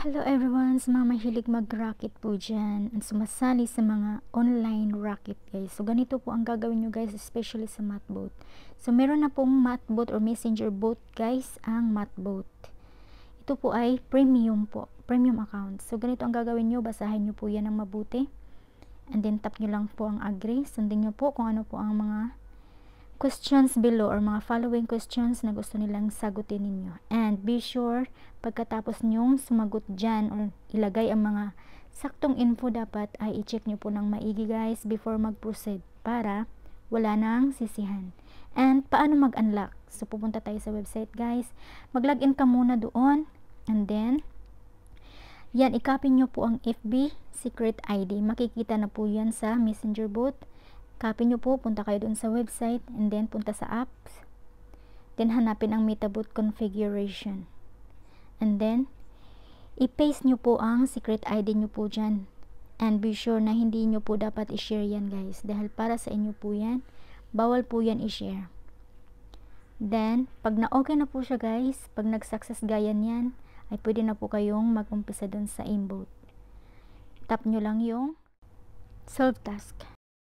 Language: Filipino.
Hello everyone, sa mga mahilig mag-racket po dyan at sumasali sa mga online racket guys. So ganito po ang gagawin nyo guys, especially sa Matbot. So meron na pong Matbot or Messenger bot guys, ang Matbot. Ito po ay premium po, premium account. So ganito ang gagawin nyo, basahin nyo po yan ng mabuti. And then tap nyo lang po ang agree, sundin nyo po kung ano po ang mga questions below or mga following questions na gusto nilang sagutin ninyo. And be sure, pagkatapos nyong sumagot dyan or ilagay ang mga saktong info, dapat ay i-check nyo po ng maigi guys before mag-proceed para wala nang sisihan. And paano mag-unlock? So pupunta tayo sa website guys, mag-login ka muna doon, and then yan, i-copy nyo po ang FB secret ID. Makikita na po yan sa Messenger bot. Copy nyo po, punta kayo dun sa website, and then punta sa apps, then hanapin ang MetaBot configuration, and then i-paste nyo po ang secret ID nyo po dyan, and be sure na hindi nyo po dapat i-share yan guys, dahil para sa inyo po yan, bawal po yan i-share. Then pag na-okay na po siya guys, pag nag-success gaya yan, ay pwede na po kayong mag-umpisa dun sa aimbot. Tap nyo lang yung solve task.